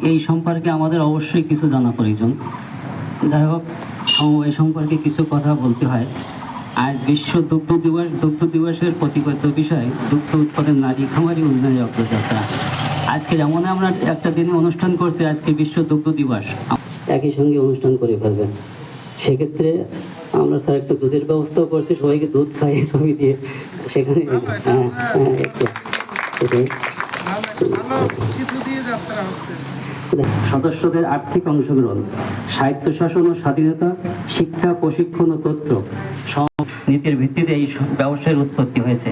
এই সম্পর্কে আমাদের অবশ্যই কিছু জানা প্রয়োজন। যাই হোক, সমবায় সম্পর্কে কিছু কথা বলতে হয়। আজ বিশ্ব দুগ্ধ দিবস। দুগ্ধ দিবসের প্রতিপাদ্য বিষয় দুগ্ধ উৎপাদন, নারী খামারি উন্নয়নের অগ্রযাত্রা। আজকে যেমন আমরা একটা দিনে অনুষ্ঠান করছি, আজকে বিশ্ব দুগ্ধ দিবস, একই সঙ্গে অনুষ্ঠান করে ফেলবেন। সেক্ষেত্রে আমরা স্যার একটু দুধের ব্যবস্থাও করছি, সবাইকে দুধ খাইয়ে ছবি দিয়ে সেখানে সদস্যদের আর্থিক অংশগ্রহণ, স্বায়ত্তশাসন ও স্বাধীনতা, শিক্ষা, প্রশিক্ষণ ও তথ্য নীতির ভিত্তিতে এই ব্যবসায়ের উৎপত্তি হয়েছে।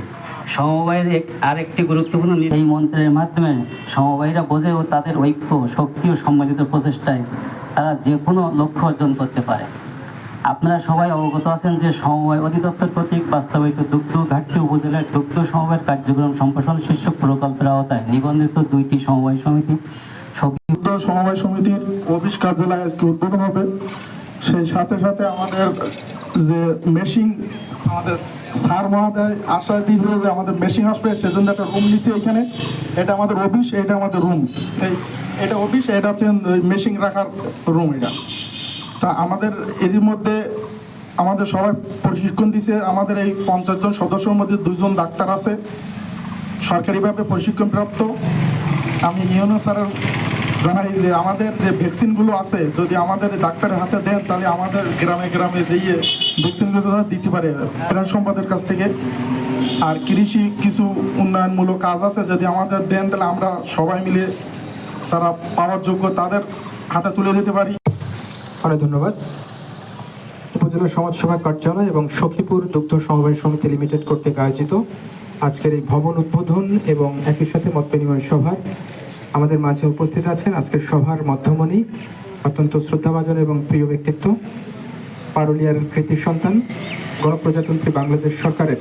সমবায়ের আরেকটি গুরুত্বপূর্ণ এই মন্ত্রের মাধ্যমে সমবায়ীরা বোঝে ও তাদের ঐক্য, শক্তি ও সম্মিলিত প্রচেষ্টায় তারা যে কোনো লক্ষ্য অর্জন করতে পারে। আপনারা সবাই অবগত আছেন যে সমবায় অধিদপ্তর কর্তৃক বাস্তবায়িত দুগ্ধ ঘাটতি উপজেলার দুগ্ধ সমবায়ের কার্যক্রম সম্প্রসারণ শীর্ষক প্রকল্পের আওতায় নিবন্ধিত 2টি সমবায় সমিতি সমবায় সমিতির অফিস কার্যালয় আজকে উদ্বোধন হবে। সেই সাথে সাথে আমাদের যে মেশিন, আমাদের স্যার মহোদয় আশা দিয়েছিল যে আমাদের মেশিন আসবে, সেজন্য একটা রুম নিচ্ছি এখানে। এটা আমাদের অফিস, এটা আমাদের রুম। এটা অফিস, এটা হচ্ছে মেশিন রাখার রুম। এটা তা আমাদের এর মধ্যে আমাদের সবাই প্রশিক্ষণ দিছে। আমাদের এই 50 জন সদস্যের মধ্যে 2 জন ডাক্তার আছে, সরকারিভাবে প্রশিক্ষণ প্রাপ্ত। আমি ইউনো স্যারের জানাই যে আমাদের যে ভ্যাকসিনগুলো আছে, যদি আমাদের ডাক্তারের হাতে দেন তাহলে আমাদের গ্রামে গ্রামে যেয়ে ভ্যাকসিনগুলো দিতে পারে প্রাণ সম্পদের কাছ থেকে। আর কৃষি কিছু উন্নয়নমূলক কাজ আছে, যদি আমাদের দেন তাহলে আমরা সবাই মিলে তারা পাওয়ার যোগ্য তাদের হাতে তুলে দিতে পারি। অনেক ধন্যবাদ। উপজেলা সমাজসেবা কার্যালয় এবং সখীপুর দুগ্ধ সমবায় সমিতি লিমিটেড কর্তৃক আয়োজিত আজকের এই ভবন উদ্বোধন এবং একই সাথে মত বিনিময় সভা আমাদের মাঝে উপস্থিত আছেন আজকের সভার মধ্যমণি, অত্যন্ত শ্রদ্ধাভাজন এবং প্রিয় ব্যক্তিত্ব, পারুলিয়ার কৃতি সন্তান, গণপ্রজাতন্ত্রী বাংলাদেশ সরকারের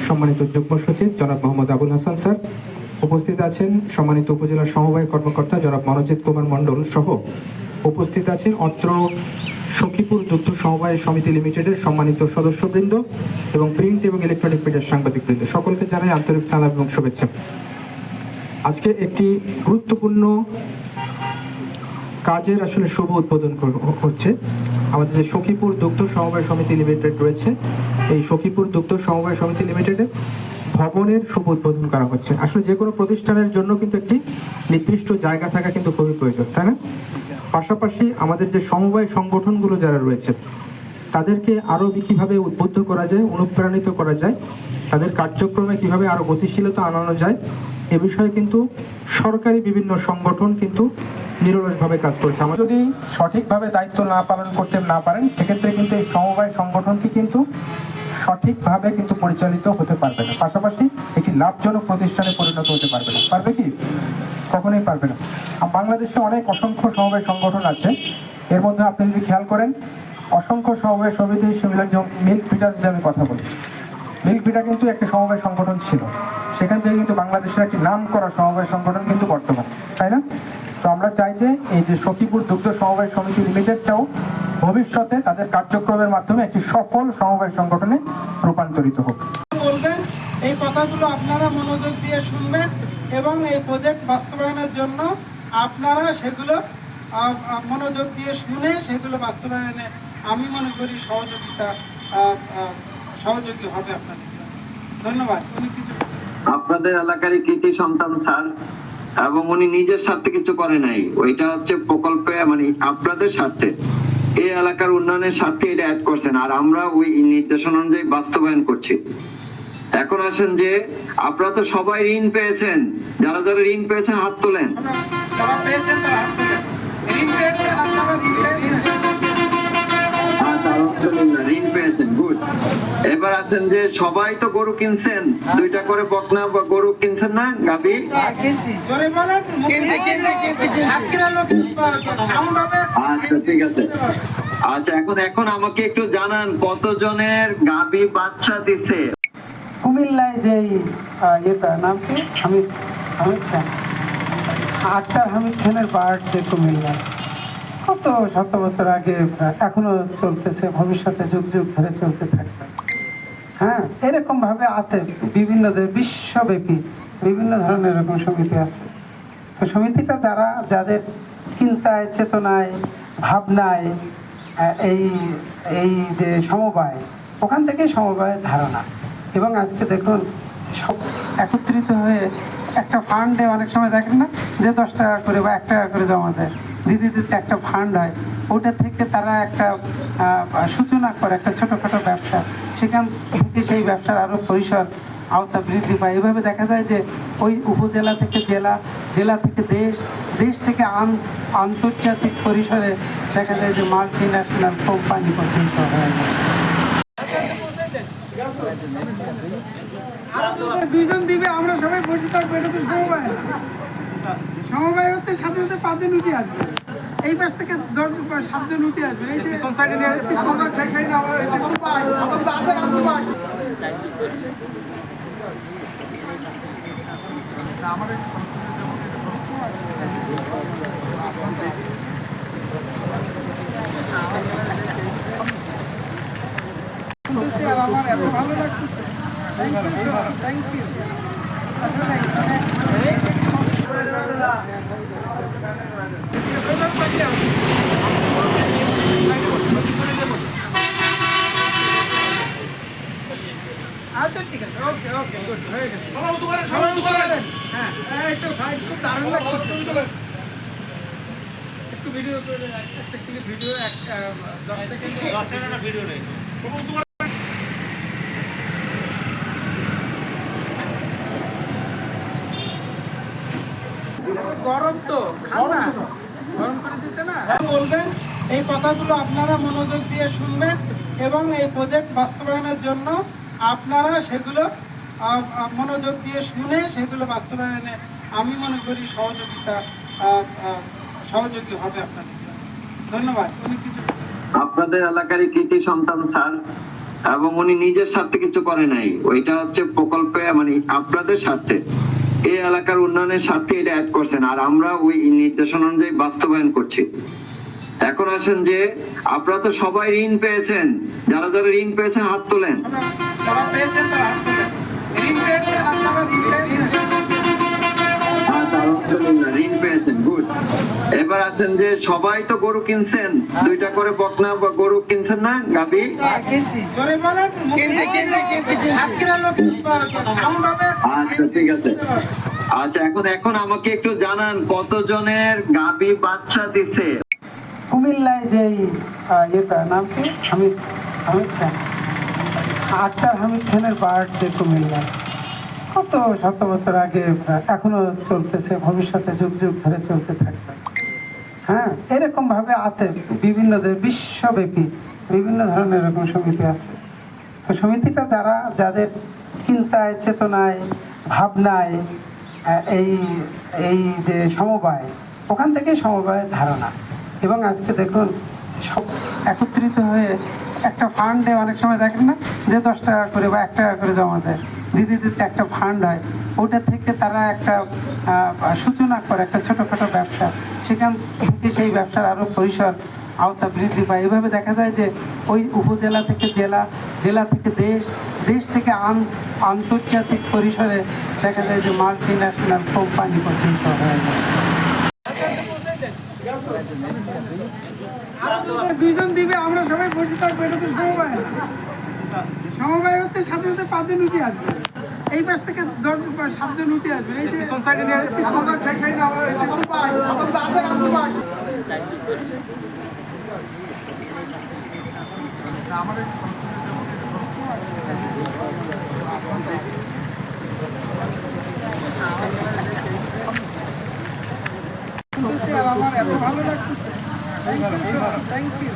সম্মানিত যুগ্ম সচিব জনাব মোহাম্মদ আবুল হাসান স্যার। উপস্থিত আছেন সম্মানিত উপজেলা সমবায় কর্মকর্তা জনাব মনোজিৎ কুমার মণ্ডল সহ উপস্থিত আছেন অত্র সখীপুর দুগ্ধ সমবায় সমিতি লিমিটেডের সম্মানিত সদস্যবৃন্দ এবং প্রিন্ট এবং ইলেকট্রনিক মিডিয়ার সাংবাদিকবৃন্দ। সকলকে জানাই আন্তরিক সালাম এবং শুভেচ্ছা। আজকে একটি গুরুত্বপূর্ণ কাজের আসলে শুভ উদ্বোধন হচ্ছে। আমাদের যে সখীপুর দুগ্ধ সমবায় সমিতি লিমিটেড রয়েছে, এই সখীপুর দুগ্ধ সমবায় সমিতি লিমিটেডে ভবনের শুভ উদ্বোধন করা হচ্ছে। আসলে যে কোনো প্রতিষ্ঠানের জন্য কিন্তু একটি নির্দিষ্ট জায়গা থাকা কিন্তু খুবই প্রয়োজন, তাই না? পাশাপাশি আমাদের যে সমবায় সংগঠনগুলো যারা রয়েছে তাদেরকে আরও কীভাবে উদ্বুদ্ধ করা যায়, অনুপ্রাণিত করা যায়, তাদের কার্যক্রমে কিভাবে আরও গতিশীলতা আনানো যায়, এ বিষয়ে কিন্তু সরকারি বিভিন্ন সংগঠন কিন্তু নিরলসভাবে কাজ করছে। আমরা যদি সঠিকভাবে দায়িত্ব পালন করতে না পারেন, সেক্ষেত্রে কিন্তু এই সমবায় সংগঠনটি কিন্তু সঠিকভাবে কিন্তু পরিচালিত হতে পারবে না, পাশাপাশি একটি লাভজনক প্রতিষ্ঠানে পরিণত হতে পারবে না। পারবে কি? কখনোই পারবে না। বাংলাদেশে অসংখ্য সমবায় সংগঠন আছে। এর মধ্যে আপনি যদি খেয়াল করেন, অসংখ্য সমবায় সমিতি, সেগুলোর যেমন মিল্ক ভিটার যদি আমি কথা বলি, মিল্ক ভিটা কিন্তু একটা সমবায় সংগঠন ছিল, সেখান থেকে কিন্তু বাংলাদেশের একটি নাম করা সমবায় সংগঠন কিন্তু বর্তমান, তাই না? তো আমরা চাই যে এই যে সখীপুর দুগ্ধ সমবায় সমিতি লিমিটেডটাও ভবিষ্যতে তাদের কার্যক্রমের মাধ্যমে একটি সফল সমবায় সংগঠনে রূপান্তরিত হোক। বলবেন এই কথাগুলো আপনারা মনোযোগ দিয়ে শুনবেন এবং এই প্রজেক্ট বাস্তবায়নের জন্য আপনারা সেগুলো মনোযোগ দিয়ে শুনে সেগুলো বাস্তবায়নে আমি মনে করি সহযোগী হবে আপনাদের। ধন্যবাদ। আপনাদের এলাকারই কৃতি সন্তান স্যার, এবং উনি নিজের স্বার্থে কিছু করে নাই, ওইটা হচ্ছে প্রকল্পে মানে আপনাদের স্বার্থে, এই এলাকার উন্নয়নের স্বার্থে এটা অ্যাড করছেন, আর আমরা ওই নির্দেশনা অনুযায়ী বাস্তবায়ন করছি। এখন আসেন যে আপনারা তো সবাই ঋণ পেয়েছেন, যারা যারা ঋণ পেয়েছেন হাত তোলেন। ঋণ পেয়েছেন, গুড। এবার আসেন যে সবাই তো গরু কিনছেন, 2টা করে বকনা বা গরু কিনছেন না, গাভী? আচ্ছা ঠিক আছে। আচ্ছা এখন আমাকে একটু জানান কতজনের গাভী বাচ্চা দিছে? কুমিল্লায় যে ইয়েটা নাম কি, হামিদ খান, আক্তার হামিদ খানের বার্ড যে কুমিল্লায় কত শত বছর আগে, এখনো চলতেছে, ভবিষ্যতে যুগ যুগ ধরে চলতে থাকবে। হ্যাঁ, এরকম ভাবে আছে বিভিন্ন বিশ্বব্যাপী বিভিন্ন ধরনের এরকম সমিতি আছে। তো সমিতিটা যাদের চিন্তায়, চেতনায়, ভাবনায় এই এই যে সমবায়, ওখান থেকেই সমবায়ের ধারণা। এবং আজকে দেখুন যে সব একত্রিত হয়ে একটা ফান্ডে অনেক সময় দেখেন না যে 10 টাকা করে বা 1 টাকা করে জমা দেয়, দিতে দিতে একটা ফান্ড হয়, ওটা থেকে তারা একটা সূচনা করে একটা ছোটোখাটো ব্যবসা, সেখান থেকে সেই ব্যবসার আরও পরিসর আওতা বৃদ্ধি পায়। এভাবে দেখা যায় যে ওই উপজেলা থেকে জেলা, জেলা থেকে দেশ, দেশ থেকে আন্তর্জাতিক পরিসরে দেখা যায় যে মাল্টি ন্যাশনাল কোম্পানি পর্যন্ত হয়ে যায়। দুইজন দিবে, আমরা সবাই বসে থাকবো, এটা তো সমবায় না। সমবায় হচ্ছে সাথে সাথে 5 জন উঠে আসবে, এই পাশ থেকে 7 জন উঠে আসবে, এই যে আমার এত ভালো লাগতেছে। Thank you. আচ্ছা ঠিক আছে, ওকে ওকে, গুড, হয়ে গেছে। হ্যাঁ, এই তো ভাই খুব দারুণ লাগছে। একটু ভিডিও করে, একটা ক্লিপ ভিডিও 10 সেকেন্ড ভিডিও নেই। গরম তো ঠান্ডা, গরম করে দিছে না, বলবেন। এই কথাগুলো আপনারা মনোযোগ দিয়ে শুনবেন এবং এই প্রজেক্ট বাস্তবায়নের জন্য আপনারা সেগুলো মনোযোগ দিয়ে শুনে সেগুলো বাস্তবায়নে আমি মনে করি সহযোগী হবে আপনাদের। ধন্যবাদ। উনি কিছু আপনাদের এলাকারই কৃতি সন্তান স্যার, এবং উনি নিজের স্বার্থে কিছু করে নাই, ওইটা হচ্ছে প্রকল্পে মানে আপনাদের স্বার্থে, এই এলাকার উন্নয়নের স্বার্থে এটা অ্যাড করছেন, আর আমরা ওই নির্দেশনা অনুযায়ী বাস্তবায়ন করছি। এখন আসেন যে আপনারা তো সবাই ঋণ পেয়েছেন, যারা যারা ঋণ পেয়েছেন হাত তোলেন। তারা পেয়েছেন, তারা হাত তোলেন। ঋণ পেয়েছেন, আপনারা ঋণ পেয়েছেন। ঋণ পেয়েছেন, গুড। এবার আসেন যে সবাই তো গরু কিনছেন, 2টা করে বকনা বা গরু কিনছেন না, গাভী? জোরে বলেন। সাতক্ষীরা লোক সাউন্ড হবে। আচ্ছা ঠিক আছে। আচ্ছা এখন আমাকে একটু জানান কতজনের গাভী বাচ্চা দিছে? কুমিল্লায় যেই ইয়েটা নাম কি, হামিদ খান, আক্তার হামিদ খানের বার্ড যে কুমিল্লায়, কত শত বছর আগে, এখনো চলতেছে, ভবিষ্যতে যুগ যুগ ধরে চলতে থাকবে। হ্যাঁ, এরকম ভাবে আছে বিভিন্ন বিশ্বব্যাপী বিভিন্ন ধরনের এরকম সমিতি আছে। তো সমিতিটা যাদের চিন্তায়, চেতনায়, ভাবনায় এই এই যে সমবায়, ওখান থেকেই সমবায়ের ধারণা। এবং আজকে দেখুন যে সব একত্রিত হয়ে একটা ফান্ডে অনেক সময় দেখেন না যে 10 টাকা করে বা 1 টাকা করে জমা দেয়, দিতে দিতে একটা ফান্ড হয়, ওটা থেকে তারা একটা সূচনা করে একটা ছোটোখাটো ব্যবসা, সেখান থেকে সেই ব্যবসার আরও পরিসর আওতা বৃদ্ধি পায়। এভাবে দেখা যায় যে ওই উপজেলা থেকে জেলা, জেলা থেকে দেশ, দেশ থেকে আন্তর্জাতিক পরিসরে দেখা যায় যে মাল্টি ন্যাশনাল কোম্পানি পর্যন্ত হয়ে যায়। দুইজন দিবে, আমরা সবাই বসে থাকবো, এটা তো সমবায় না। সমবায় হচ্ছে সাথে সাথে 5 জন উঠে আসবে, এই পাশ থেকে 7 জন উঠে আসবে, এই যে আমার এত ভালো লাগতেছে। Thank you.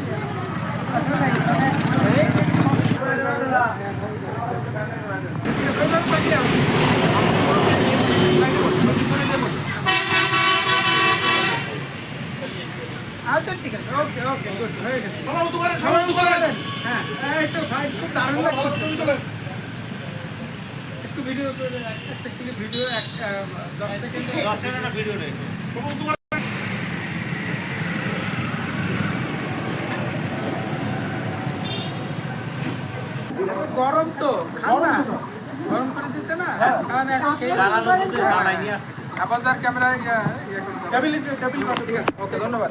আচ্ছা ঠিক আছে, ওকে ওকে, গুড, হয়ে গেছে। হ্যাঁ, এই তো ভাই খুব দারুণ লাগছে। একটু ভিডিও করে, একটা ক্লিপ ভিডিও 10 সেকেন্ড ভিডিও নেই। গরম তো ঠান্ডা, গরম করে দিছে না, কারণ এখন আপাতত ক্যামেরায় ঠিক আছে, ওকে, ধন্যবাদ।